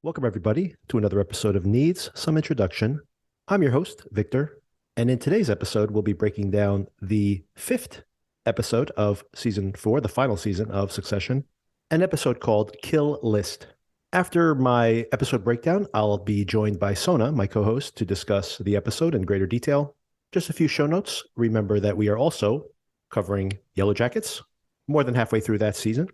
Welcome, everybody, to another episode of Needs Some Introduction. I'm your host, Victor, and in today's episode, we'll be breaking down the fifth episode of season 4, the final season of Succession, an episode called Kill List. After my episode breakdown, I'll be joined by Sona, my co-host, to discuss the episode in greater detail. Just a few show notes. Remember that we are also covering Yellow Jackets, more than halfway through that season,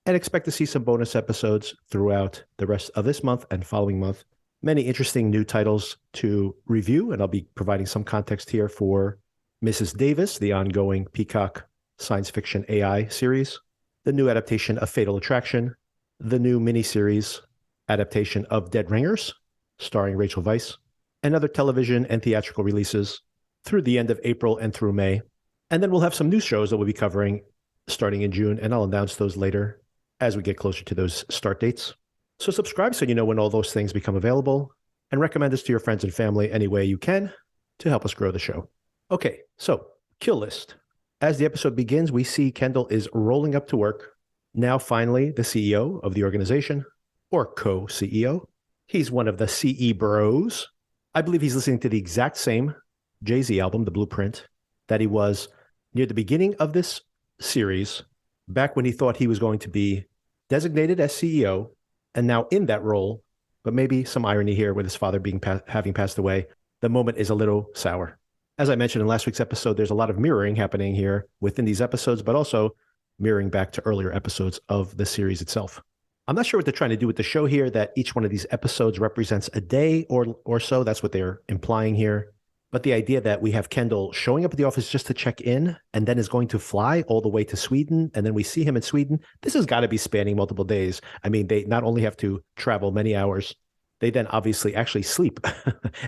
and expect to see some bonus episodes throughout the rest of this month and following month. Many interesting new titles to review, and I'll be providing some context here for Mrs. Davis, the ongoing Peacock science fiction AI series, the new adaptation of Fatal Attraction, the new miniseries adaptation of Dead Ringers, starring Rachel Weisz, and other television and theatrical releases through the end of April and through May. And then we'll have some new shows that we'll be covering starting in June, and I'll announce those later as we get closer to those start dates. So subscribe so you know when all those things become available, and recommend this to your friends and family any way you can to help us grow the show. Okay, so Kill List. As the episode begins, we see Kendall is rolling up to work, now finally the CEO of the organization, or co-CEO. He's one of the CE bros. I believe he's listening to the exact same Jay-Z album, The Blueprint, that he was near the beginning of this series, back when he thought he was going to be designated as CEO, and now in that role, but maybe some irony here with his father having passed away, the moment is a little sour. As I mentioned in last week's episode, there's a lot of mirroring happening here within these episodes, but also mirroring back to earlier episodes of the series itself. I'm not sure what they're trying to do with the show here, that each one of these episodes represents a day or so. That's what they're implying here. But the idea that we have Kendall showing up at the office just to check in and then is going to fly all the way to Sweden, and then we see him in Sweden, this has got to be spanning multiple days. I mean, they not only have to travel many hours, they then obviously actually sleep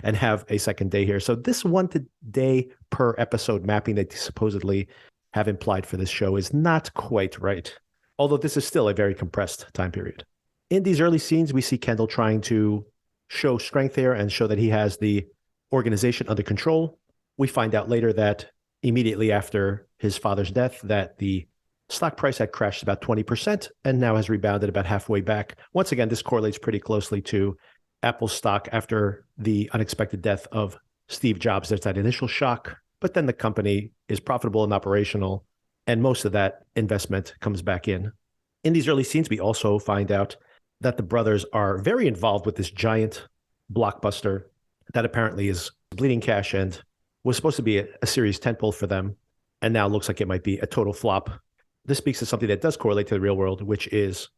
and have a second day here. So this day per episode mapping that they supposedly have implied for this show is not quite right, although this is still a very compressed time period. In these early scenes, we see Kendall trying to show strength here and show that he has the organization under control. We find out later that immediately after his father's death, that the stock price had crashed about 20% and now has rebounded about halfway back. Once again, this correlates pretty closely to Apple's stock after the unexpected death of Steve Jobs. There's that initial shock, but then the company is profitable and operational, and most of that investment comes back in. In these early scenes, we also find out that the brothers are very involved with this giant blockbuster that apparently is bleeding cash and was supposed to be a series tentpole for them, and now looks like it might be a total flop. This speaks to something that does correlate to the real world, which is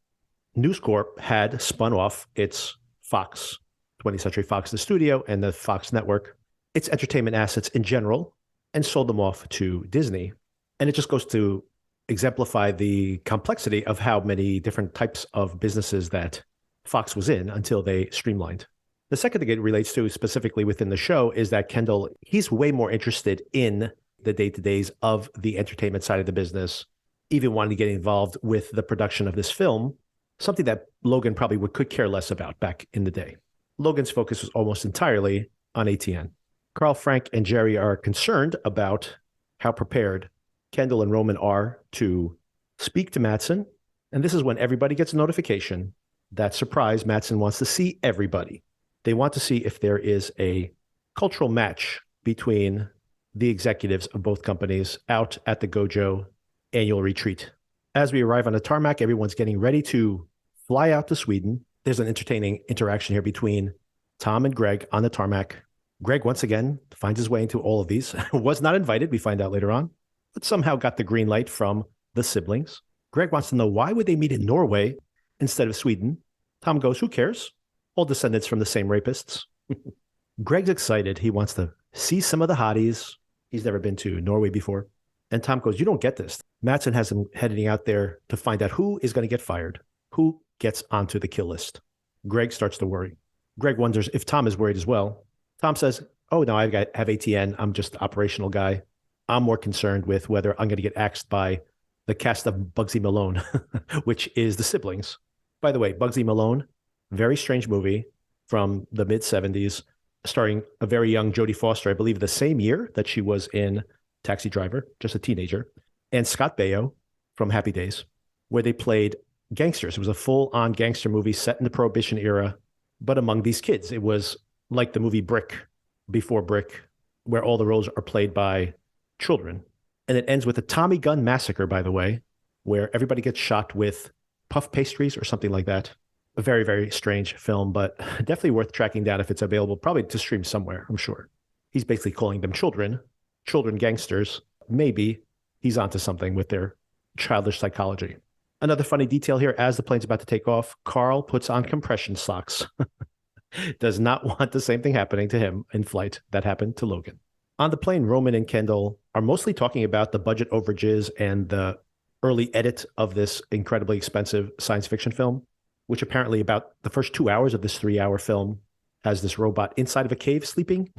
News Corp had spun off its Fox, 20th Century Fox, the studio, and the Fox network, its entertainment assets in general, and sold them off to Disney. And it just goes to exemplify the complexity of how many different types of businesses that Fox was in until they streamlined. The second thing it relates to specifically within the show is that Kendall, he's way more interested in the day-to-days of the entertainment side of the business, even wanting to get involved with the production of this film, something that Logan probably could care less about back in the day. Logan's focus was almost entirely on ATN. Carl, Frank, and Jerry are concerned about how prepared Kendall and Roman are to speak to Matsson, and this is when everybody gets a notification that, surprise, Matsson wants to see everybody. They want to see if there is a cultural match between the executives of both companies out at the Gojo annual retreat. As we arrive on the tarmac, everyone's getting ready to fly out to Sweden. There's an entertaining interaction here between Tom and Greg on the tarmac. Greg, once again, finds his way into all of these. Was not invited, we find out later on, but somehow got the green light from the siblings. Greg wants to know, why would they meet in Norway instead of Sweden? Tom goes, who cares? All descendants from the same rapists. Greg's excited. He wants to see some of the hotties. He's never been to Norway before. And Tom goes, you don't get this. Matsson has him heading out there to find out who is going to get fired, who gets onto the kill list. Greg starts to worry. Greg wonders if Tom is worried as well. Tom says, oh, no, have ATN. I'm just the operational guy. I'm more concerned with whether I'm going to get axed by the cast of Bugsy Malone, which is the siblings. By the way, Bugsy Malone, very strange movie from the mid-'70s, starring a very young Jodie Foster, I believe the same year that she was in Taxi Driver, just a teenager, and Scott Baio from Happy Days, where they played gangsters. It was a full-on gangster movie set in the Prohibition era, But among these kids, it was like the movie Brick, before Brick, where all the roles are played by children. And it ends with a Tommy gun massacre, by the way, where everybody gets shot with puff pastries or something like that. A very, very strange film, but definitely worth tracking down if it's available, probably to stream somewhere, I'm sure. He's basically calling them children gangsters. Maybe he's onto something with their childish psychology. Another funny detail here, as the plane's about to take off, Carl puts on compression socks. Does not want the same thing happening to him in flight that happened to Logan. On the plane, Roman and Kendall are mostly talking about the budget overages and the early edit of this incredibly expensive science fiction film, which apparently about the first 2 hours of this 3-hour film has this robot inside of a cave sleeping,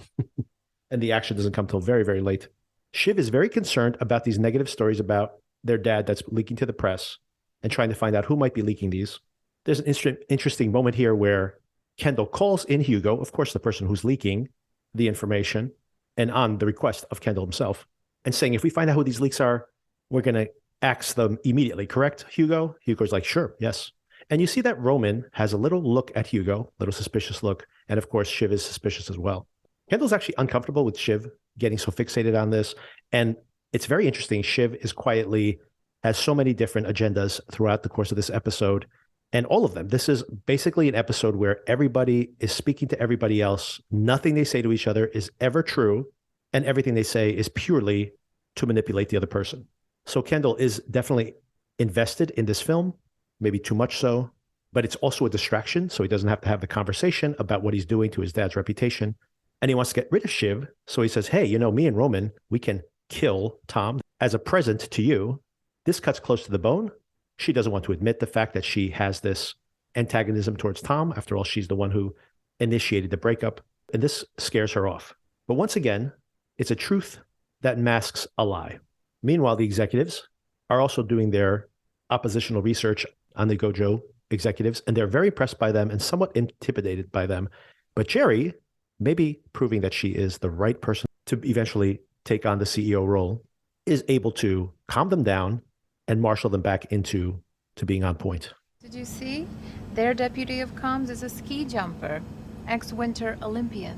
and the action doesn't come till very, very late. Shiv is very concerned about these negative stories about their dad that's leaking to the press and trying to find out who might be leaking these. There's an interesting moment here where Kendall calls in Hugo, of course, the person who's leaking the information, and on the request of Kendall himself, and saying, if we find out who these leaks are, we're going to axe them immediately, correct, Hugo? Hugo's like, sure, yes. And you see that Roman has a little look at Hugo, little suspicious look, and of course, Shiv is suspicious as well. Kendall's actually uncomfortable with Shiv getting so fixated on this, and it's very interesting. Shiv is quietly, has so many different agendas throughout the course of this episode, and all of them. This is basically an episode where everybody is speaking to everybody else. Nothing they say to each other is ever true, and everything they say is purely to manipulate the other person. So Kendall is definitely invested in this film, maybe too much so, but it's also a distraction, so he doesn't have to have the conversation about what he's doing to his dad's reputation. And he wants to get rid of Shiv, so he says, hey, you know, me and Roman, we can kill Tom as a present to you. This cuts close to the bone. She doesn't want to admit the fact that she has this antagonism towards Tom. After all, she's the one who initiated the breakup, and this scares her off. But once again, it's a truth that masks a lie. Meanwhile, the executives are also doing their oppositional research on the Gojo executives, and they're very impressed by them and somewhat intimidated by them. But Jerry, maybe proving that she is the right person to eventually take on the CEO role, is able to calm them down and marshal them back into being on point. Did you see? Their deputy of comms is a ski jumper, ex-Winter Olympian.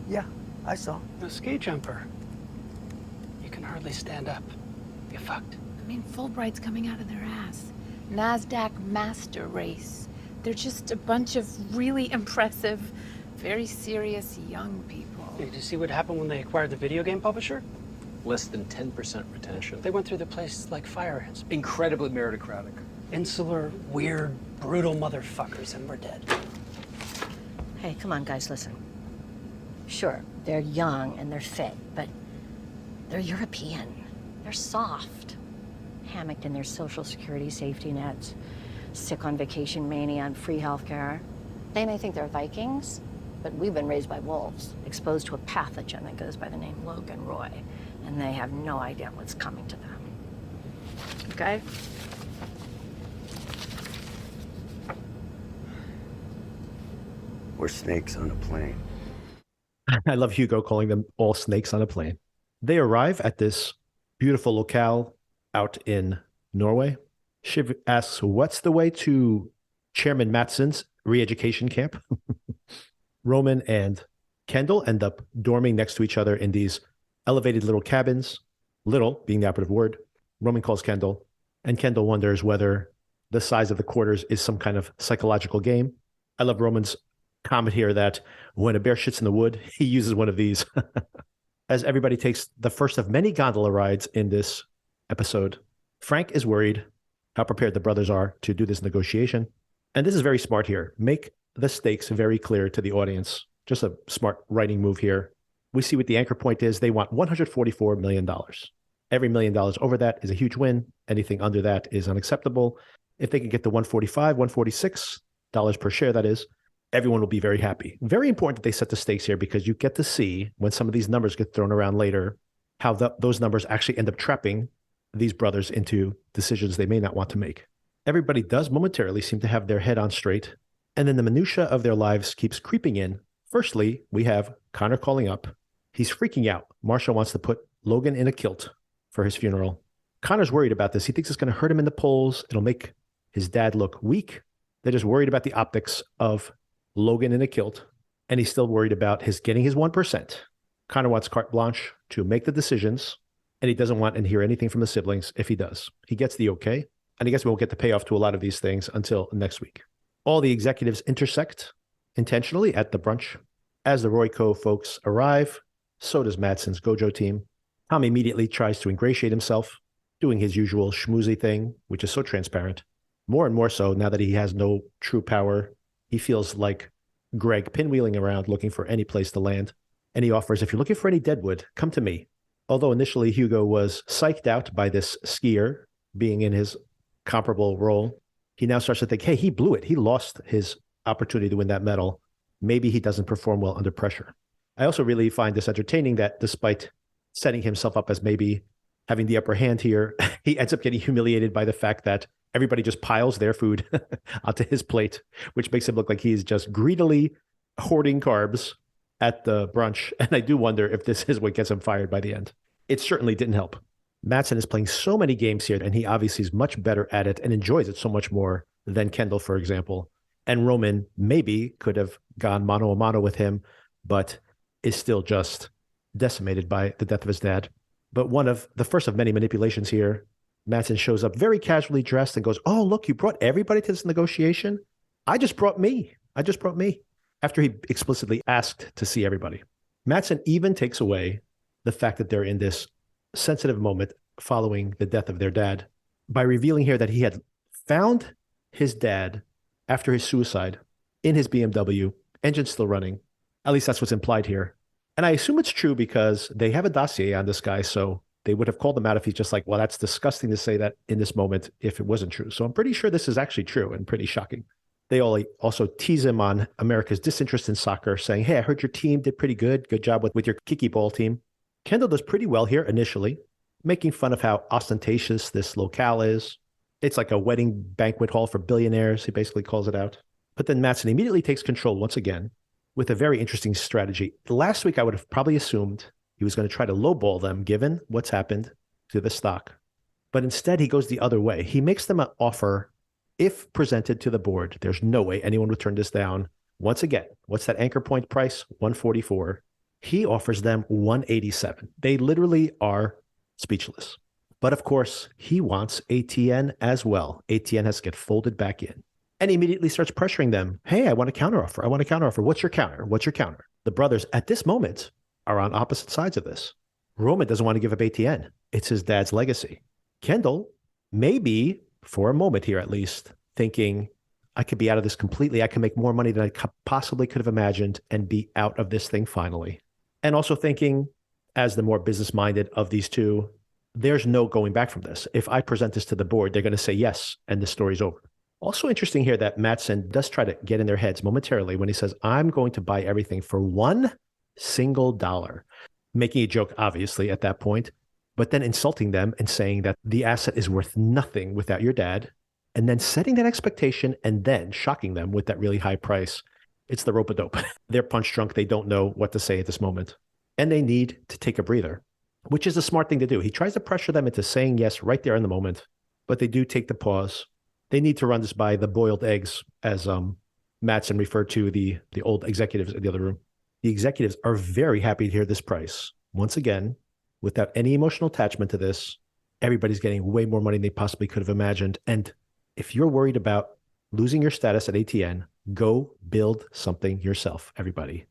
Yeah, I saw. A ski jumper. You can hardly stand up. You're fucked. I mean, Fulbright's coming out of their ass. NASDAQ master race. They're just a bunch of really impressive, very serious young people. Hey, did you see what happened when they acquired the video game publisher? Less than 10% retention. They went through the place like fire ants. Incredibly meritocratic. Insular, weird, brutal motherfuckers, and we're dead. Hey, come on, guys, listen. Sure, they're young and they're fit, but they're European. They're soft. Hammocked in their social security safety nets, sick on vacation mania and free healthcare. They may think they're Vikings, but we've been raised by wolves, exposed to a pathogen that goes by the name Logan Roy, and they have no idea what's coming to them. Okay? We're snakes on a plane. I love Hugo calling them all snakes on a plane. They arrive at this beautiful locale out in Norway. Shiv asks, what's the way to Chairman Matson's re-education camp? Roman and Kendall end up dorming next to each other in these elevated little cabins, little being the operative word. Roman calls Kendall, and Kendall wonders whether the size of the quarters is some kind of psychological game. I love Roman's comment here that when a bear shits in the wood, he uses one of these. As everybody takes the first of many gondola rides in this episode, Frank is worried how prepared the brothers are to do this negotiation. And this is very smart here. Make the stakes very clear to the audience. Just a smart writing move here. We see what the anchor point is. They want $144 million. Every $1 million over that is a huge win. Anything under that is unacceptable. If they can get to $145, $146 per share, that is, everyone will be very happy. Very important that they set the stakes here, because you get to see when some of these numbers get thrown around later, how those numbers actually end up trapping these brothers into decisions they may not want to make. Everybody does momentarily seem to have their head on straight, and then the minutia of their lives keeps creeping in. Firstly, we have Connor calling up. He's freaking out. Marshall wants to put Logan in a kilt for his funeral. Connor's worried about this. He thinks it's going to hurt him in the polls. It'll make his dad look weak. They're just worried about the optics of Logan in a kilt, and he's still worried about getting his 1%. Connor wants carte blanche to make the decisions, and he doesn't want to hear anything from the siblings if he does. He gets the okay, and I guess we won't get the payoff to a lot of these things until next week. All the executives intersect intentionally at the brunch. As the Royco folks arrive, so does Madsen's Gojo team. Tom immediately tries to ingratiate himself, doing his usual schmoozy thing, which is so transparent. More and more so now that he has no true power. He feels like Greg pinwheeling around looking for any place to land. And he offers, if you're looking for any deadwood, come to me. Although initially Hugo was psyched out by this skier being in his comparable role, he now starts to think, hey, he blew it. He lost his opportunity to win that medal. Maybe he doesn't perform well under pressure. I also really find this entertaining that despite setting himself up as maybe having the upper hand here, he ends up getting humiliated by the fact that everybody just piles their food onto his plate, which makes him look like he's just greedily hoarding carbs at the brunch. And I do wonder if this is what gets him fired by the end. It certainly didn't help. Madsen is playing so many games here, and he obviously is much better at it and enjoys it so much more than Kendall, for example. And Roman maybe could have gone mano a mano with him, but is still just decimated by the death of his dad. But one of the first of many manipulations here, Madsen shows up very casually dressed and goes, oh, look, you brought everybody to this negotiation? I just brought me. After he explicitly asked to see everybody. Madsen even takes away the fact that they're in this sensitive moment following the death of their dad by revealing here that he had found his dad after his suicide in his BMW, engine still running. At least that's what's implied here. And I assume it's true because they have a dossier on this guy, so they would have called him out if he's just like, well, that's disgusting to say that in this moment if it wasn't true. So I'm pretty sure this is actually true and pretty shocking. They all also tease him on America's disinterest in soccer, saying, hey, I heard your team did pretty good. Good job with your kicky ball team. Kendall does pretty well here initially, making fun of how ostentatious this locale is. It's like a wedding banquet hall for billionaires, he basically calls it out. But then Madsen immediately takes control once again with a very interesting strategy. Last week, I would have probably assumed he was going to try to lowball them, given what's happened to the stock. But instead, he goes the other way. He makes them an offer. If presented to the board, there's no way anyone would turn this down. Once again, what's that anchor point price? 144. He offers them 187. They literally are speechless. But of course, he wants ATN as well. ATN has to get folded back in. And he immediately starts pressuring them. Hey, I want a counteroffer. What's your counter? The brothers at this moment are on opposite sides of this. Roman doesn't want to give up ATN. It's his dad's legacy. Kendall, maybe for a moment here at least, thinking, I could be out of this completely. I can make more money than I possibly could have imagined and be out of this thing finally. And also thinking, as the more business-minded of these two, there's no going back from this. If I present this to the board, they're going to say yes, and the story's over. Also interesting here that Madsen does try to get in their heads momentarily when he says, I'm going to buy everything for $1 single, making a joke, obviously, at that point, but then insulting them and saying that the asset is worth nothing without your dad, and then setting that expectation and then shocking them with that really high price. It's the rope-a-dope. They're punch drunk. They don't know what to say at this moment. And they need to take a breather, which is a smart thing to do. He tries to pressure them into saying yes right there in the moment, but they do take the pause. They need to run this by the boiled eggs, as Madsen referred to the old executives in the other room. The executives are very happy to hear this price. Once again, without any emotional attachment to this, everybody's getting way more money than they possibly could have imagined. And if you're worried about losing your status at ATN, go build something yourself, everybody.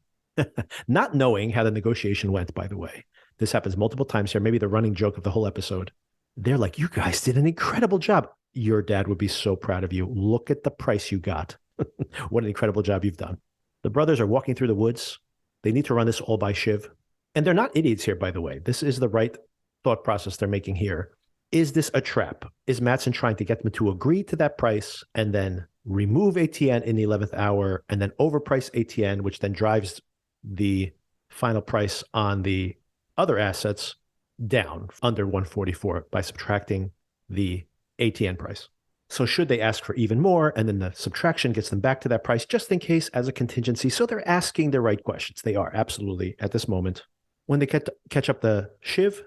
Not knowing how the negotiation went, by the way. This happens multiple times here, maybe the running joke of the whole episode. They're like, you guys did an incredible job. Your dad would be so proud of you. Look at the price you got. What an incredible job you've done. The brothers are walking through the woods. They need to run this all by Shiv. And they're not idiots here, by the way. This is the right thought process they're making here. Is this a trap? Is Madsen trying to get them to agree to that price and then remove ATN in the 11th hour and then overprice ATN, which then drives the final price on the other assets down under 144 by subtracting the ATN price? So should they ask for even more, and then the subtraction gets them back to that price just in case as a contingency? So they're asking the right questions. They are, absolutely, at this moment. When they catch up the Shiv,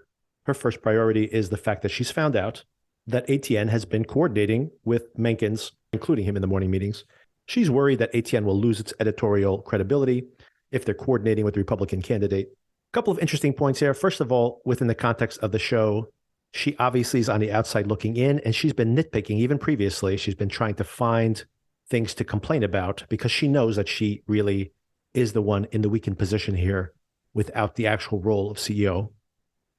her first priority is the fact that she's found out that ATN has been coordinating with Menkins, including him in the morning meetings. She's worried that ATN will lose its editorial credibility if they're coordinating with the Republican candidate. A couple of interesting points here. First of all, within the context of the show, she obviously is on the outside looking in, and she's been nitpicking even previously. She's been trying to find things to complain about because she knows that she really is the one in the weakened position here without the actual role of CEO.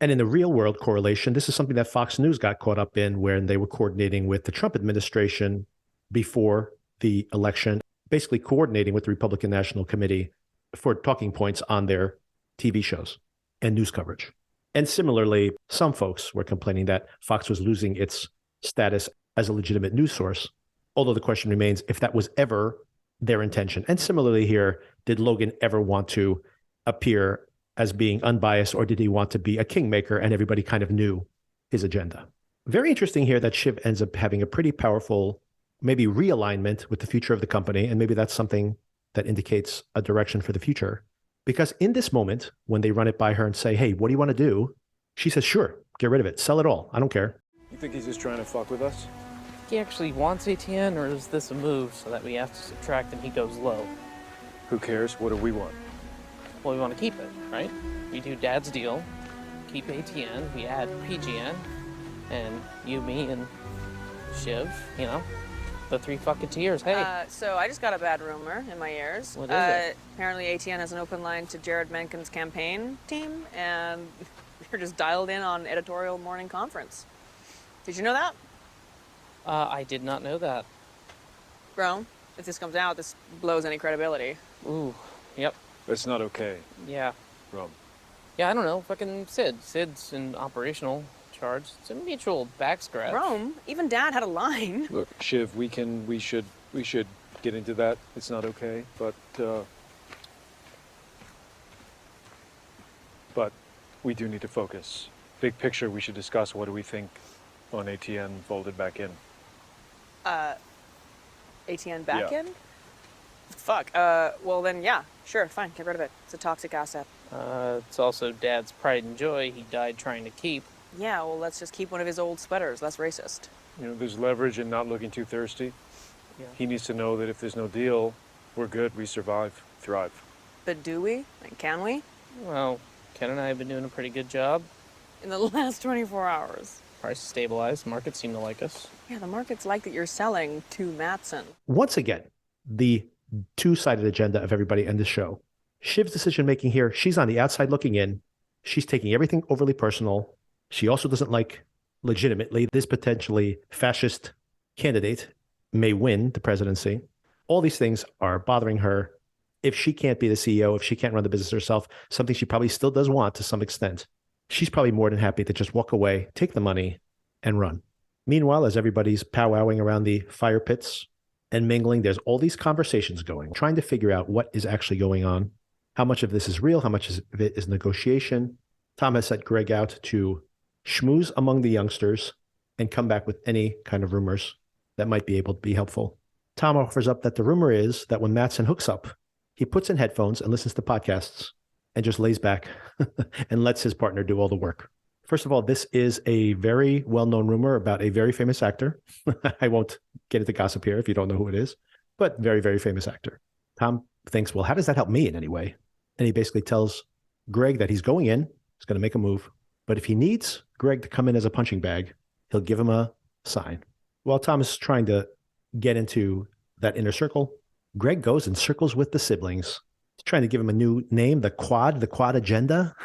And in the real world correlation, this is something that Fox News got caught up in when they were coordinating with the Trump administration before the election, basically coordinating with the Republican National Committee for talking points on their TV shows and news coverage. And similarly, some folks were complaining that Fox was losing its status as a legitimate news source, although the question remains if that was ever their intention. And similarly here, did Logan ever want to appear as being unbiased, or did he want to be a kingmaker and everybody kind of knew his agenda? Very interesting here that Shiv ends up having a pretty powerful, maybe realignment with the future of the company, and maybe that's something that indicates a direction for the future. Because in this moment, when they run it by her and say, hey, what do you want to do? She says, sure, get rid of it. Sell it all. I don't care. You think he's just trying to fuck with us? He actually wants ATN, or is this a move so that we have to subtract and he goes low? Who cares? What do we want? Well, we want to keep it, right? We do Dad's deal, keep ATN, we add PGN, and you, me, and Shiv, you know, the three fucketeers. Hey. So I just got a bad rumor in my ears. What is it? Apparently ATN has an open line to Jared Menken's campaign team, and they're just dialed in on editorial morning conference. Did you know that? I did not know that. Bro, if this comes out, this blows any credibility. Ooh, yep, That's not okay, yeah. Rum. Yeah, I don't know, fucking Sid. Sid's in operational charge. It's a mutual back scratch. Rome, even Dad had a line. Look, Shiv, we should get into that. It's not okay, but we do need to focus. Big picture, we should discuss what do we think on ATN folded back in. ATN back Yeah. in? Fuck. Well then, yeah, sure, fine, get rid of it. It's a toxic asset. It's also Dad's pride and joy he died trying to keep. Yeah, well, let's just keep one of his old sweaters. Less racist. You know, there's leverage in not looking too thirsty. Yeah. He needs to know that if there's no deal, we're good, we survive, thrive. But do we? Like, can we? Well, Ken and I have been doing a pretty good job. In the last 24 hours. Price stabilized. Markets seem to like us. Yeah, the market's like that you're selling to Matson. Once again, the two-sided agenda of everybody in this show. Shiv's decision-making here, she's on the outside looking in. She's taking everything overly personal. She also doesn't like, legitimately, this potentially fascist candidate may win the presidency. All these things are bothering her. If she can't be the CEO, if she can't run the business herself, something she probably still does want to some extent, she's probably more than happy to just walk away, take the money, and run. Meanwhile, as everybody's powwowing around the fire pits and mingling, there's all these conversations going, trying to figure out what is actually going on, how much of this is real, how much of it is negotiation. Tom has sent Greg out to schmooze among the youngsters and come back with any kind of rumors that might be able to be helpful. Tom offers up that the rumor is that when Matson hooks up, he puts in headphones and listens to podcasts and just lays back and lets his partner do all the work. First of all, this is a very well-known rumor about a very famous actor. I won't get into gossip here if you don't know who it is, but very, very famous actor. Tom thinks, well, how does that help me in any way? And he basically tells Greg that he's going in, he's going to make a move, but if he needs Greg to come in as a punching bag, he'll give him a sign. While Tom is trying to get into that inner circle, Greg goes and circles with the siblings. He's trying to give him a new name, the quad agenda,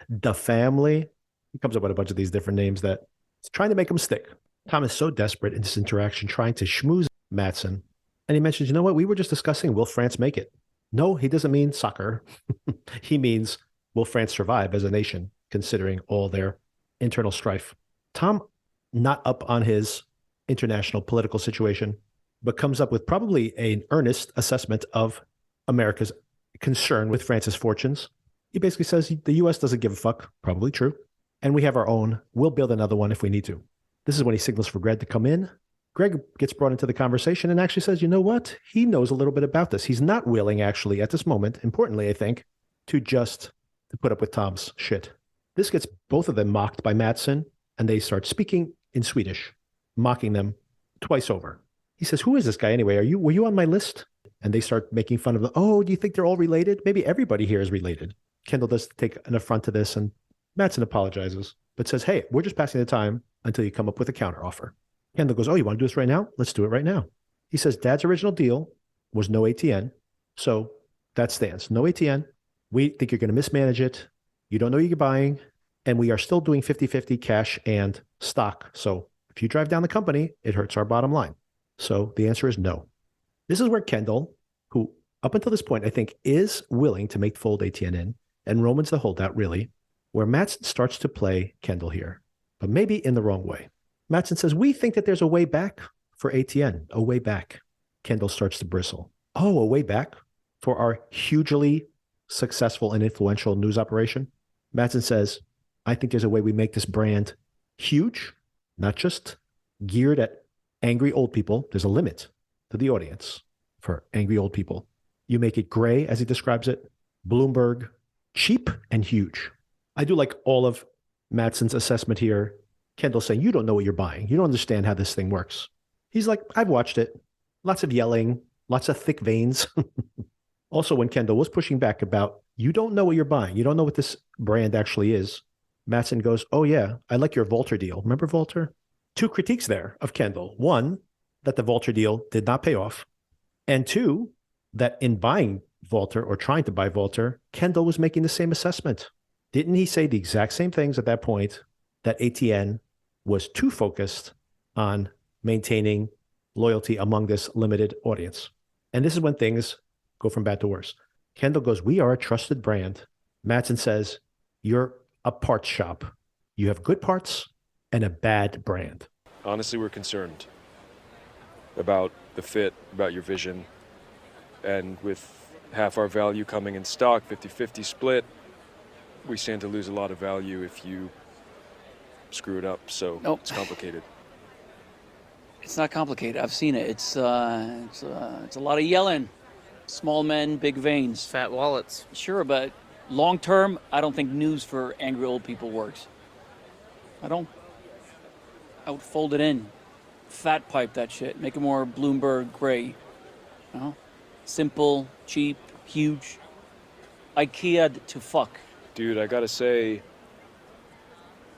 the family. He comes up with a bunch of these different names that he's trying to make them stick. Tom is so desperate in this interaction, trying to schmooze Matson. And he mentions, you know what? We were just discussing, will France make it? No, he doesn't mean soccer. He means, will France survive as a nation, considering all their internal strife? Tom, not up on his international political situation, but comes up with probably an earnest assessment of America's concern with France's fortunes. He basically says the U.S. doesn't give a fuck, probably true, and we have our own. We'll build another one if we need to. This is when he signals for Greg to come in. Greg gets brought into the conversation and actually says, you know what? He knows a little bit about this. He's not willing, actually, at this moment, importantly, I think, to put up with Tom's shit. This gets both of them mocked by Matson, and they start speaking in Swedish, mocking them twice over. He says, who is this guy anyway? Were you on my list? And they start making fun of them. Oh, do you think they're all related? Maybe everybody here is related. Kendall does take an affront to this, and Mattson apologizes, but says, hey, we're just passing the time until you come up with a counteroffer. Kendall goes, oh, you want to do this right now? Let's do it right now. He says, Dad's original deal was no ATN. So that stands. No ATN. We think you're going to mismanage it. You don't know what you're buying. And we are still doing 50-50 cash and stock. So if you drive down the company, it hurts our bottom line. So the answer is no. This is where Kendall, who up until this point, I think, is willing to make fold ATN in, and Roman's the holdout, really, where Mattson starts to play Kendall here, but maybe in the wrong way. Mattson says, we think that there's a way back for ATN, a way back. Kendall starts to bristle. Oh, a way back for our hugely successful and influential news operation? Mattson says, I think there's a way we make this brand huge, not just geared at angry old people. There's a limit to the audience for angry old people. You make it gray, as he describes it, Bloomberg, cheap and huge. I do like all of Mattson's assessment here. Kendall saying, you don't know what you're buying. You don't understand how this thing works. He's like, I've watched it. Lots of yelling, lots of thick veins. Also, when Kendall was pushing back about, you don't know what you're buying. You don't know what this brand actually is. Mattson goes, oh yeah, I like your Volter deal. Remember Volter? Two critiques there of Kendall. One, that the Volter deal did not pay off. And two, that in buying Volter or trying to buy Volter, Kendall was making the same assessment. Didn't he say the exact same things at that point, that ATN was too focused on maintaining loyalty among this limited audience? And this is when things go from bad to worse. Kendall goes, we are a trusted brand. Mattson says, you're a parts shop. You have good parts and a bad brand. Honestly, we're concerned about the fit, about your vision. And with half our value coming in stock, 50-50 split, we stand to lose a lot of value if you screw it up. So Nope. It's complicated. It's not complicated. I've seen it. It's a lot of yelling. Small men, big veins. Fat wallets. Sure, but long term, I don't think news for angry old people works. I don't. I would fold it in. Fat pipe that shit. Make it more Bloomberg gray. You know? Simple, cheap, huge. IKEA'd to fuck. Dude, I gotta say,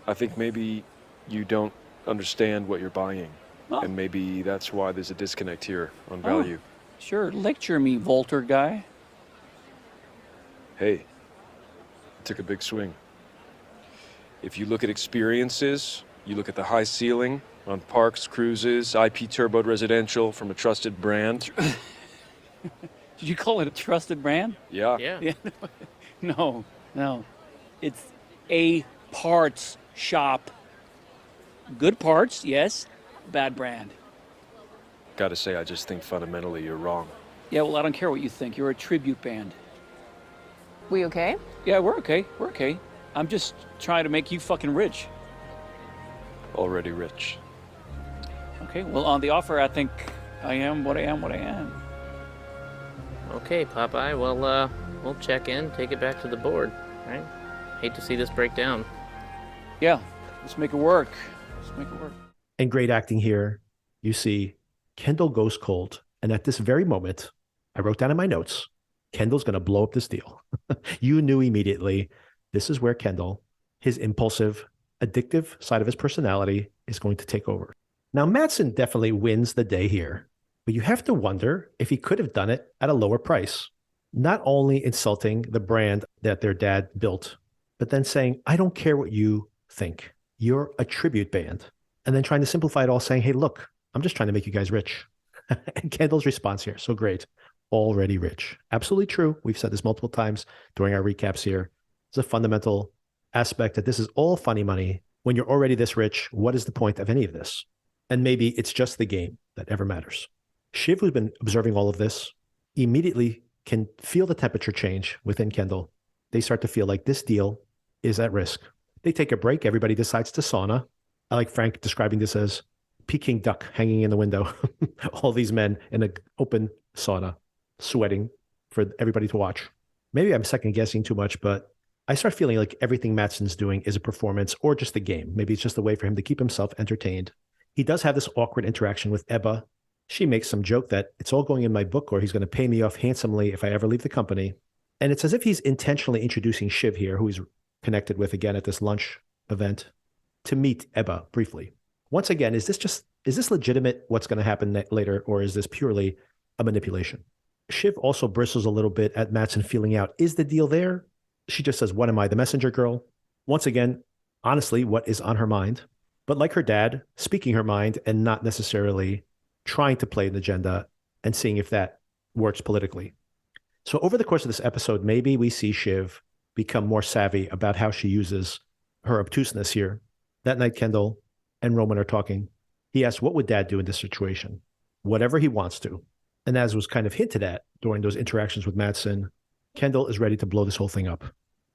I think maybe you don't understand what you're buying. Oh. And maybe that's why there's a disconnect here on value. Sure, lecture me, Volter guy. Hey, took a big swing. If you look at experiences, you look at the high ceiling on parks, cruises, IP turboed residential from a trusted brand. Did you call it a trusted brand? Yeah. Yeah. No. It's a parts shop. Good parts, yes. Bad brand. Gotta say, I just think fundamentally you're wrong. Yeah, well, I don't care what you think. You're a tribute band. We okay? Yeah, we're okay. We're okay. I'm just trying to make you fucking rich. Already rich. Okay, well, on the offer, I think I am what I am. Okay, Popeye. Well, we'll check in, take it back to the board, right? Hate to see this break down. Yeah, let's make it work. And great acting here. You see Kendall goes cold. And at this very moment, I wrote down in my notes, Kendall's going to blow up this deal. You knew immediately this is where Kendall, his impulsive, addictive side of his personality, is going to take over. Now, Mattson definitely wins the day here, but you have to wonder if he could have done it at a lower price. Not only insulting the brand that their dad built, but then saying, I don't care what you think. You're a tribute band. And then trying to simplify it all, saying, hey, look, I'm just trying to make you guys rich. And Kendall's response here, so great. Already rich. Absolutely true. We've said this multiple times during our recaps here. It's a fundamental aspect that this is all funny money. When you're already this rich, what is the point of any of this? And maybe it's just the game that ever matters. Shiv, who's been observing all of this, immediately can feel the temperature change within Kendall. They start to feel like this deal is at risk. They take a break. Everybody decides to sauna. I like Frank describing this as Peking duck hanging in the window. All these men in an open sauna, sweating for everybody to watch. Maybe I'm second guessing too much, but I start feeling like everything Mattson's doing is a performance or just a game. Maybe it's just a way for him to keep himself entertained. He does have this awkward interaction with Ebba. She makes some joke that it's all going in my book or he's going to pay me off handsomely if I ever leave the company. And it's as if he's intentionally introducing Shiv here, who he's connected with again at this lunch event, to meet Ebba briefly. Once again, is this legitimate what's going to happen later, or is this purely a manipulation? Shiv also bristles a little bit at Matsson feeling out, is the deal there? She just says, what am I, the messenger girl? Once again, honestly, what is on her mind? But like her dad, speaking her mind and not necessarily trying to play an agenda and seeing if that works politically. So over the course of this episode, maybe we see Shiv become more savvy about how she uses her obtuseness here. That night, Kendall and Roman are talking. He asks, what would Dad do in this situation? Whatever he wants to. And as was kind of hinted at during those interactions with Matsson, Kendall is ready to blow this whole thing up.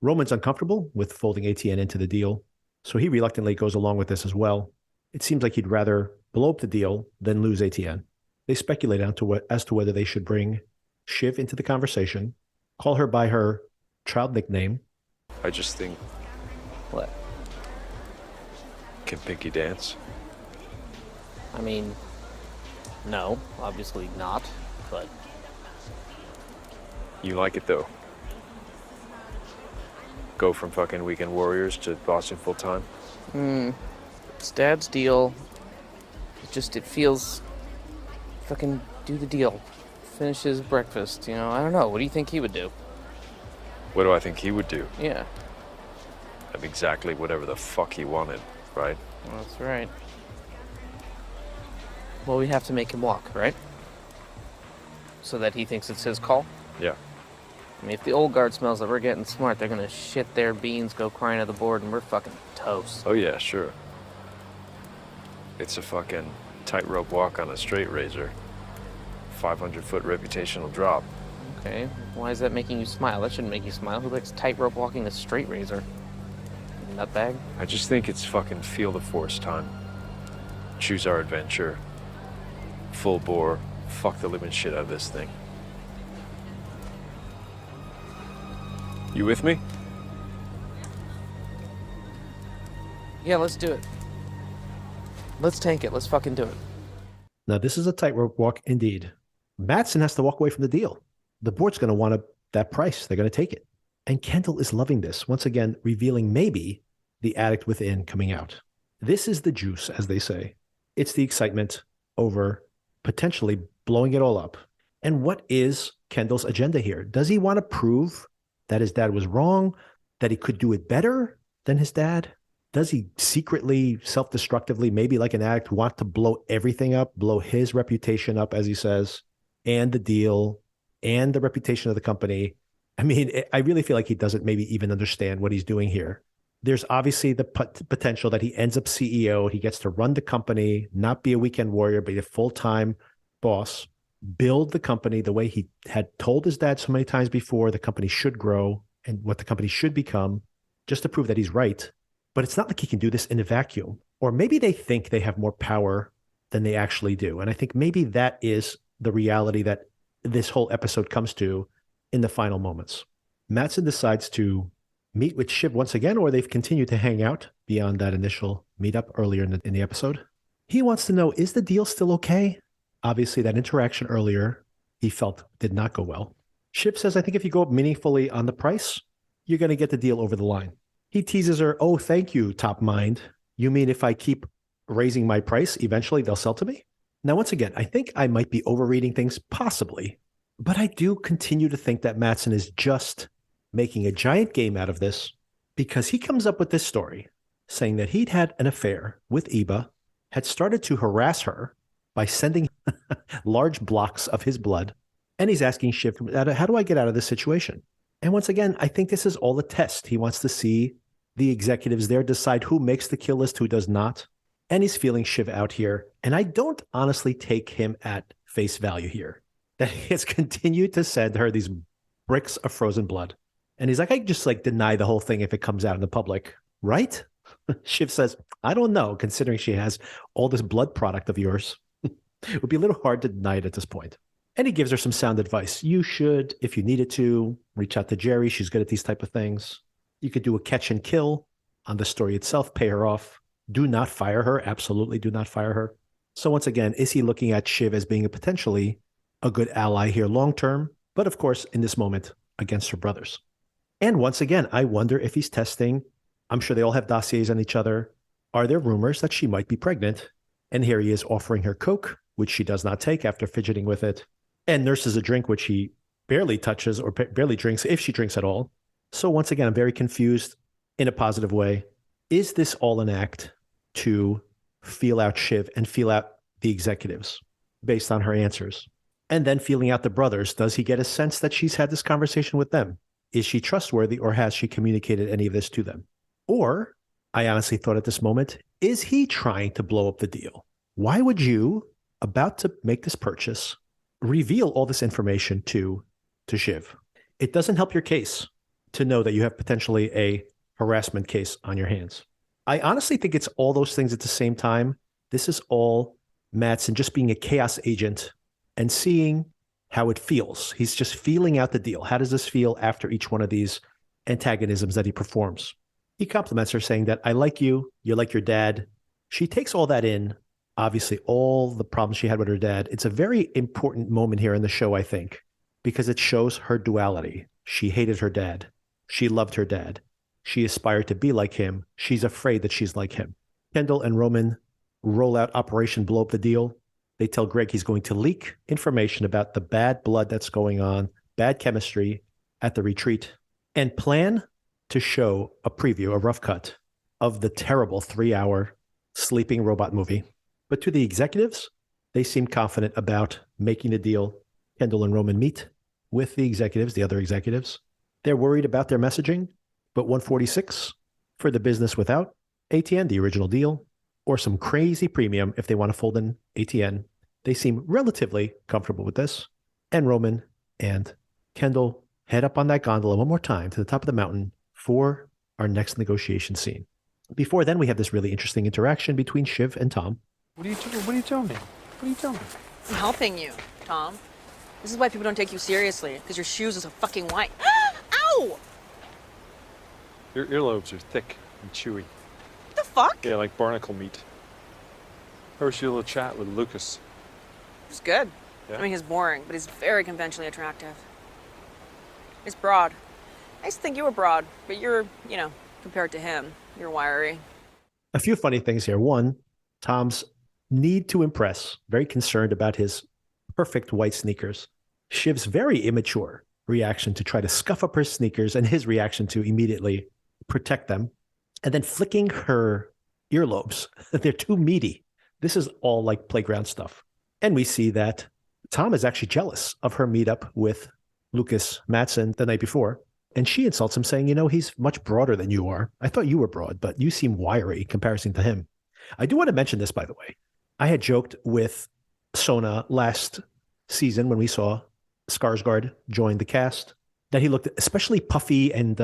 Roman's uncomfortable with folding ATN into the deal, so he reluctantly goes along with this as well. It seems like he'd rather blow up the deal than lose ATN. They speculate as to whether they should bring Shiv into the conversation, call her by her child nickname. I just think. What? Can Pinky dance? I mean, no, obviously not, but... You like it, though? Go from fucking Weekend Warriors to Boston full-time? It's Dad's deal. It feels... Fucking do the deal. Finish his breakfast, I don't know. What do you think he would do? What do I think he would do? Yeah. Exactly whatever the fuck he wanted, right? That's right. Well, we have to make him walk, right? So that he thinks it's his call? Yeah. I mean, if the old guard smells that we're getting smart, they're gonna shit their beans, go crying to the board, and we're fucking toast. Oh yeah, sure. It's a fucking tightrope walk on a straight razor. 500-foot reputational drop. Okay, why is that making you smile? That shouldn't make you smile. Who likes tightrope walking a straight razor? Nutbag? I just think it's fucking feel the force time. Choose our adventure. Full bore. Fuck the living shit out of this thing. You with me? Yeah, let's do it. Let's tank it. Let's fucking do it. Now, this is a tightrope walk indeed. Matsson has to walk away from the deal. The board's going to want that price. They're going to take it. And Kendall is loving this, once again, revealing maybe the addict within coming out. This is the juice, as they say. It's the excitement over potentially blowing it all up. And what is Kendall's agenda here? Does he want to prove that his dad was wrong, that he could do it better than his dad? Does he secretly, self-destructively, maybe like an addict, want to blow everything up, blow his reputation up, as he says, and the deal, and the reputation of the company? I mean, I really feel like he doesn't maybe even understand what he's doing here. There's obviously the potential that he ends up CEO. He gets to run the company, not be a weekend warrior, but a full-time boss, build the company the way he had told his dad so many times before the company should grow and what the company should become, just to prove that he's right. But it's not like he can do this in a vacuum. Or maybe they think they have more power than they actually do. And I think maybe that is the reality that this whole episode comes to in the final moments. Matsson decides to meet with Shiv once again, or they've continued to hang out beyond that initial meetup earlier in the episode. He wants to know, is the deal still okay? Obviously, that interaction earlier, he felt did not go well. Shiv says, I think if you go up meaningfully on the price, you're going to get the deal over the line. He teases her, oh, thank you, top mind. You mean if I keep raising my price, eventually they'll sell to me? Now, once again, I think I might be overreading things, possibly, but I do continue to think that Matsson is just making a giant game out of this because he comes up with this story saying that he'd had an affair with Eva, had started to harass her by sending large blocks of his blood, and he's asking Shiv, how do I get out of this situation? And once again, I think this is all a test. He wants to see the executives there decide who makes the kill list, who does not. And he's feeling Shiv out here. And I don't honestly take him at face value here, that he has continued to send her these bricks of frozen blood. And he's like, I just deny the whole thing if it comes out in the public, right? Shiv says, I don't know, considering she has all this blood product of yours. It would be a little hard to deny it at this point. And he gives her some sound advice. You should, if you needed to, reach out to Jerry. She's good at these type of things. You could do a catch and kill on the story itself, pay her off. Do not fire her. Absolutely do not fire her. So once again, is he looking at Shiv as being potentially a good ally here long term? But of course, in this moment, against her brothers. And once again, I wonder if he's testing. I'm sure they all have dossiers on each other. Are there rumors that she might be pregnant? And here he is offering her Coke, which she does not take after fidgeting with it, and nurses a drink which he barely touches or barely drinks, if she drinks at all. So once again, I'm very confused in a positive way. Is this all an act to feel out Shiv and feel out the executives based on her answers? And then feeling out the brothers, does he get a sense that she's had this conversation with them? Is she trustworthy, or has she communicated any of this to them? Or, I honestly thought at this moment, is he trying to blow up the deal? Why would you, about to make this purchase, reveal all this information to Shiv? It doesn't help your case to know that you have potentially a harassment case on your hands. I honestly think it's all those things at the same time. This is all Mattson just being a chaos agent and seeing how it feels. He's just feeling out the deal. How does this feel after each one of these antagonisms that he performs? He compliments her, saying that, I like you. You're like your dad. She takes all that in, obviously, all the problems she had with her dad. It's a very important moment here in the show, I think, because it shows her duality. She hated her dad. She loved her dad. She aspired to be like him. She's afraid that she's like him. Kendall and Roman roll out Operation Blow Up the Deal. They tell Greg he's going to leak information about the bad blood that's going on, bad chemistry at the retreat, and plan to show a preview, a rough cut of the terrible 3-hour sleeping robot movie. But to the executives, they seem confident about making the deal. Kendall and Roman meet with the executives, the other executives. They're worried about their messaging, but 146 for the business without ATN, the original deal, or some crazy premium if they want to fold in ATN. They seem relatively comfortable with this. And Roman and Kendall head up on that gondola one more time to the top of the mountain for our next negotiation scene. Before then, we have this really interesting interaction between Shiv and Tom. What are you doing? What are you telling me? What are you telling me? I'm helping you, Tom. This is why people don't take you seriously, because your shoes are so fucking white. Ow! Your earlobes are thick and chewy. What the fuck? Yeah, like barnacle meat. How was your little chat with Lucas? It was good. Yeah? I mean, he's boring, but he's very conventionally attractive. He's broad. I used to think you were broad, but you're, compared to him, you're wiry. A few funny things here. One, Tom's need to impress, very concerned about his perfect white sneakers. Shiv's very immature reaction to try to scuff up her sneakers and his reaction to immediately protect them. And then flicking her earlobes. They're too meaty. This is all like playground stuff. And we see that Tom is actually jealous of her meetup with Lucas Mattson the night before. And she insults him, saying, he's much broader than you are. I thought you were broad, but you seem wiry in comparison to him. I do want to mention this, by the way. I had joked with Sona last season when we saw Skarsgård join the cast that he looked especially puffy and,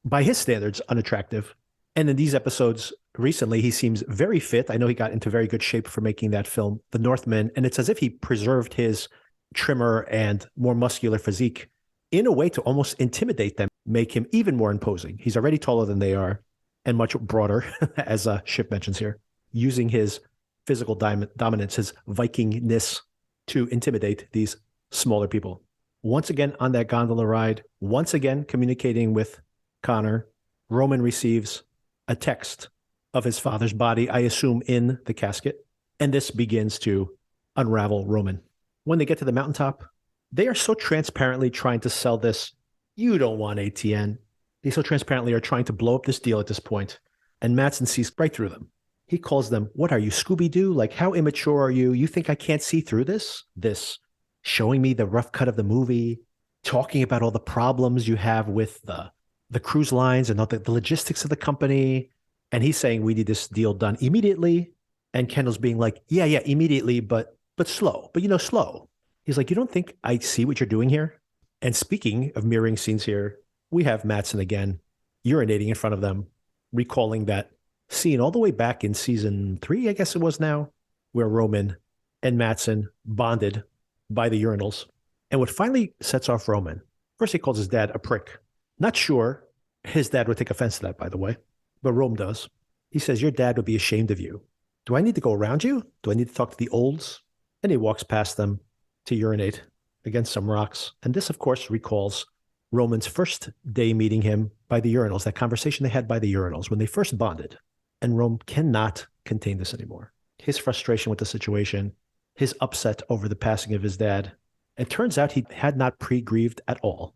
by his standards, unattractive. And in these episodes recently, he seems very fit. I know he got into very good shape for making that film, The Northman, and it's as if he preserved his trimmer and more muscular physique in a way to almost intimidate them, make him even more imposing. He's already taller than they are and much broader, as Shiv mentions here, using his physical dominance, his Vikingness to intimidate these smaller people. Once again on that gondola ride, once again communicating with Connor, Roman receives a text of his father's body, I assume in the casket, and this begins to unravel Roman. When they get to the mountaintop, they are so transparently trying to sell this. You don't want ATN. They so transparently are trying to blow up this deal at this point, and Mattson sees right through them. He calls them, what are you, Scooby-Doo? Like, how immature are you? You think I can't see through this? This showing me the rough cut of the movie, talking about all the problems you have with the cruise lines and all the logistics of the company. And he's saying, we need this deal done immediately. And Kendall's being like, yeah, immediately, but slow. But, slow. He's like, you don't think I see what you're doing here? And speaking of mirroring scenes here, we have Mattson again urinating in front of them, recalling that scene all the way back in season 3, I guess it was now, where Roman and Mattson bonded by the urinals. And what finally sets off Roman, first he calls his dad a prick. Not sure his dad would take offense to that, by the way, but Rome does. He says, your dad would be ashamed of you. Do I need to go around you? Do I need to talk to the olds? And he walks past them to urinate against some rocks. And this, of course, recalls Roman's first day meeting him by the urinals, that conversation they had by the urinals when they first bonded. And Rome cannot contain this anymore. His frustration with the situation, his upset over the passing of his dad. It turns out he had not pre-grieved at all.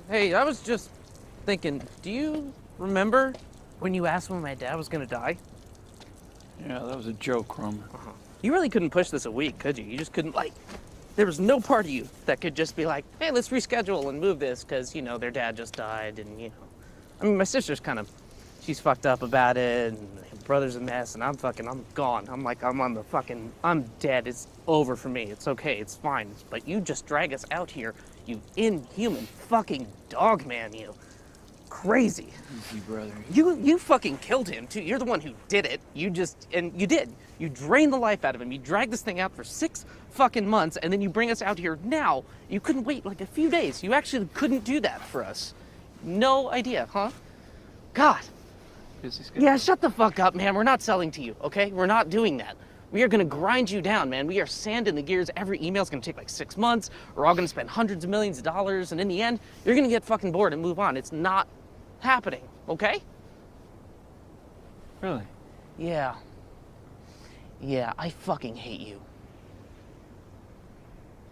Hey, I was just thinking, do you remember when you asked when my dad was gonna die? Yeah, that was a joke, Roman. You really couldn't push this a week, could you? You just couldn't, like, there was no part of you that could just be like, hey, let's reschedule and move this because, you know, their dad just died and, you know. I mean, my sister's kind of, she's fucked up about it and my brother's a mess and I'm gone. I'm dead. It's over for me. It's okay. It's fine. But you just drag us out here, you inhuman fucking dog man, you. Crazy. Easy, brother. You fucking killed him too. You're the one who did it. You did. You drained the life out of him. You dragged this thing out for 6 fucking months and then you bring us out here now. You couldn't wait like a few days. You actually couldn't do that for us. No idea, huh? God. Yeah, shut the fuck up, man. We're not selling to you, okay? We're not doing that. We are gonna grind you down, man. We are sanding the gears. Every email's gonna take like 6 months. We're all gonna spend hundreds of millions of dollars, and in the end, you're gonna get fucking bored and move on. It's not happening, okay? Really? Yeah. Yeah, I fucking hate you.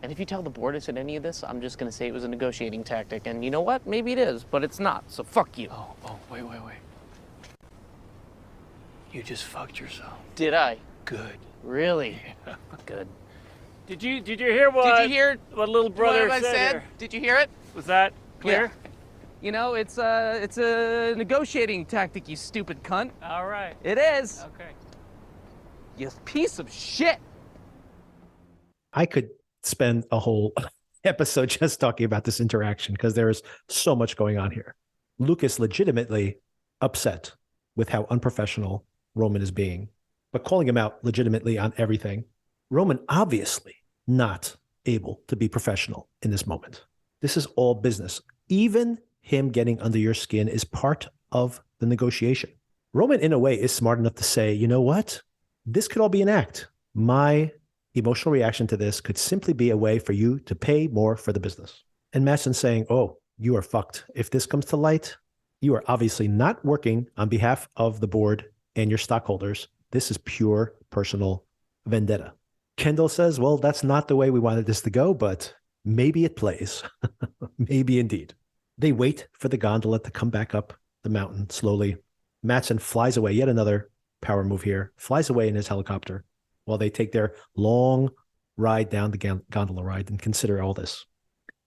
And if you tell the board I said any of this, I'm just gonna say it was a negotiating tactic. And you know what? Maybe it is, but it's not. So fuck you. Oh, wait. You just fucked yourself. Did I? Good. Really? Yeah. Good. Did you hear what? Did you hear what little brother what I said? here? Did you hear it? Was that clear? Yeah. You know, it's a negotiating tactic, you stupid cunt. All right. It is. Okay. You piece of shit. I could spend a whole episode just talking about this interaction because there is so much going on here. Lucas legitimately upset with how unprofessional Roman is being, but calling him out legitimately on everything. Roman obviously not able to be professional in this moment. This is all business. Even him getting under your skin is part of the negotiation. Roman, in a way, is smart enough to say, you know what? This could all be an act. My emotional reaction to this could simply be a way for you to pay more for the business. And Madsen's saying, oh, you are fucked. If this comes to light, you are obviously not working on behalf of the board and your stockholders. This is pure personal vendetta. Kendall says, well, that's not the way we wanted this to go, but maybe it plays. Maybe indeed. They wait for the gondola to come back up the mountain slowly. Madsen flies away, yet another power move here, flies away in his helicopter while they take their long ride down the gondola ride and consider all this.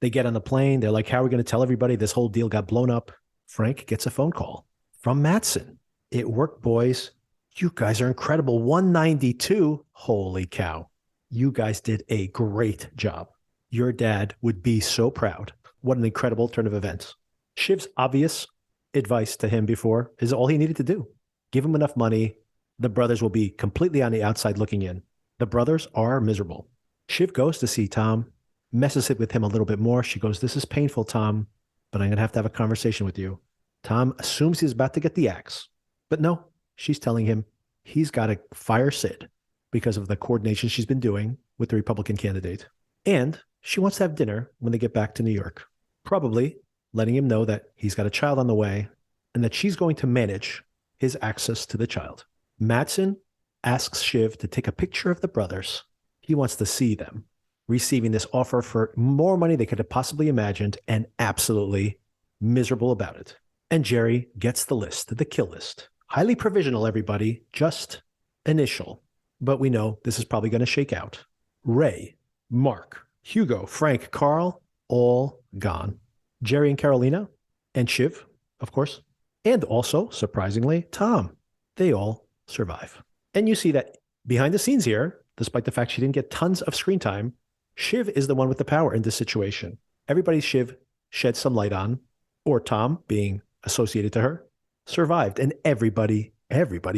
They get on the plane. They're like, how are we going to tell everybody this whole deal got blown up? Frank gets a phone call from Madsen. It worked, boys. You guys are incredible. 192. Holy cow. You guys did a great job. Your dad would be so proud. What an incredible turn of events. Shiv's obvious advice to him before is all he needed to do. Give him enough money. The brothers will be completely on the outside looking in. The brothers are miserable. Shiv goes to see Tom, messes it with him a little bit more. She goes, this is painful, Tom, but I'm going to have a conversation with you. Tom assumes he's about to get the axe. But no, she's telling him he's got to fire Sid because of the coordination she's been doing with the Republican candidate. And she wants to have dinner when they get back to New York, probably letting him know that he's got a child on the way and that she's going to manage his access to the child. Madsen asks Shiv to take a picture of the brothers. He wants to see them receiving this offer for more money they could have possibly imagined and absolutely miserable about it. And Jerry gets the list, the kill list. Highly provisional, everybody, just initial. But we know this is probably going to shake out. Ray, Mark, Hugo, Frank, Carl, all gone. Jerry and Carolina, and Shiv, of course, and also, surprisingly, Tom. They all survive. And you see that behind the scenes here, despite the fact she didn't get tons of screen time, Shiv is the one with the power in this situation. Everybody Shiv shed some light on, or Tom, being associated to her, survived. And everybody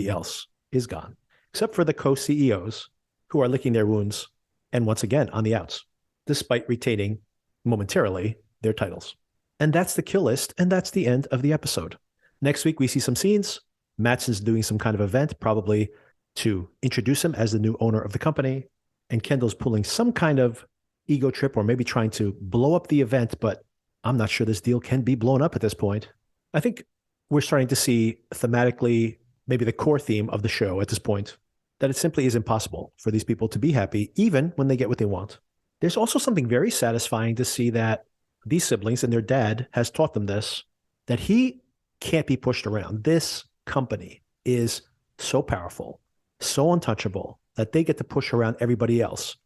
else is gone, except for the co-CEOs who are licking their wounds and once again on the outs, despite retaining momentarily their titles. And that's the kill list, and that's the end of the episode. Next week, we see some scenes. Madsen's doing some kind of event, probably to introduce him as the new owner of the company. And Kendall's pulling some kind of ego trip or maybe trying to blow up the event, but I'm not sure this deal can be blown up at this point. I think we're starting to see thematically maybe the core theme of the show at this point, that it simply is impossible for these people to be happy even when they get what they want. There's also something very satisfying to see that these siblings and their dad has taught them this, that he can't be pushed around. This company is so powerful, so untouchable, that they get to push around everybody else.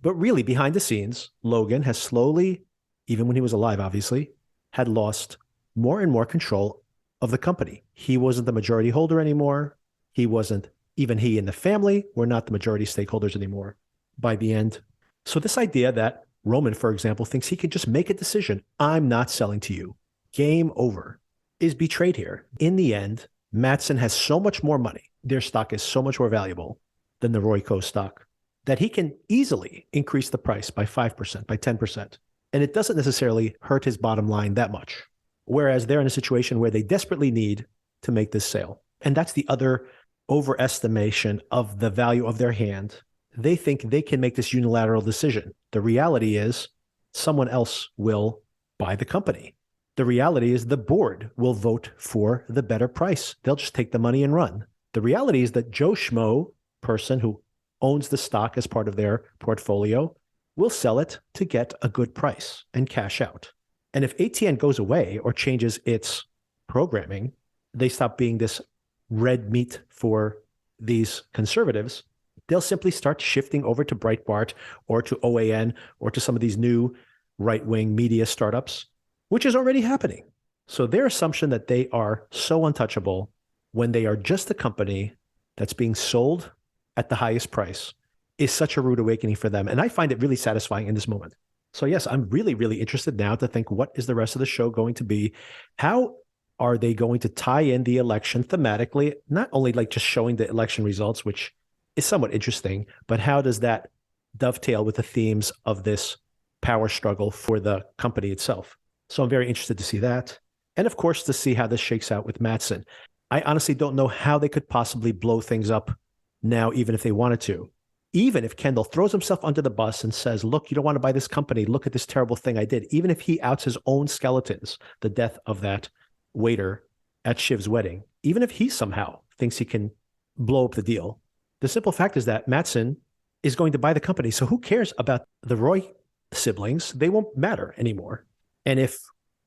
But really, behind the scenes, Logan has slowly, even when he was alive, obviously, had lost more and more control of the company. He wasn't the majority holder anymore. Even he and the family were not the majority stakeholders anymore by the end. So this idea that Roman, for example, thinks he can just make a decision, I'm not selling to you, game over, is betrayed here. In the end, Mattson has so much more money, their stock is so much more valuable than the Royco stock, that he can easily increase the price by 5%, by 10%. And it doesn't necessarily hurt his bottom line that much. Whereas they're in a situation where they desperately need to make this sale. And that's the other overestimation of the value of their hand. They think they can make this unilateral decision. The reality is someone else will buy the company. The reality is the board will vote for the better price. They'll just take the money and run. The reality is that Joe Schmo, person who owns the stock as part of their portfolio, will sell it to get a good price and cash out. And if ATN goes away or changes its programming, they stop being this red meat for these conservatives, they'll simply start shifting over to Breitbart or to OAN or to some of these new right-wing media startups, which is already happening. So their assumption that they are so untouchable when they are just a company that's being sold at the highest price is such a rude awakening for them. And I find it really satisfying in this moment. So yes, I'm really, really interested now to think, what is the rest of the show going to be? How are they going to tie in the election thematically? Not only like just showing the election results, which is somewhat interesting, but how does that dovetail with the themes of this power struggle for the company itself? So I'm very interested to see that. And of course, to see how this shakes out with Mattson. I honestly don't know how they could possibly blow things up now, even if they wanted to. Even if Kendall throws himself under the bus and says, look, you don't want to buy this company. Look at this terrible thing I did. Even if he outs his own skeletons, the death of that waiter at Shiv's wedding, even if he somehow thinks he can blow up the deal, the simple fact is that Mattson is going to buy the company. So who cares about the Roy siblings? They won't matter anymore. And if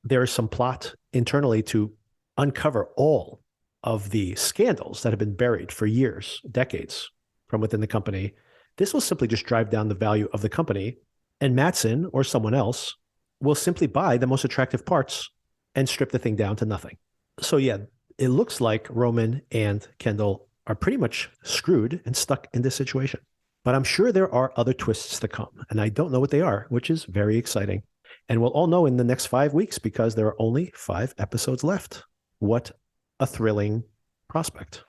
there is some plot internally to uncover all of the scandals that have been buried for years, decades from within the company, this will simply just drive down the value of the company, and Mattson or someone else will simply buy the most attractive parts and strip the thing down to nothing. So yeah, it looks like Roman and Kendall are pretty much screwed and stuck in this situation. But I'm sure there are other twists to come, and I don't know what they are, which is very exciting. And we'll all know in the next 5 weeks because there are only 5 episodes left. What a thrilling prospect.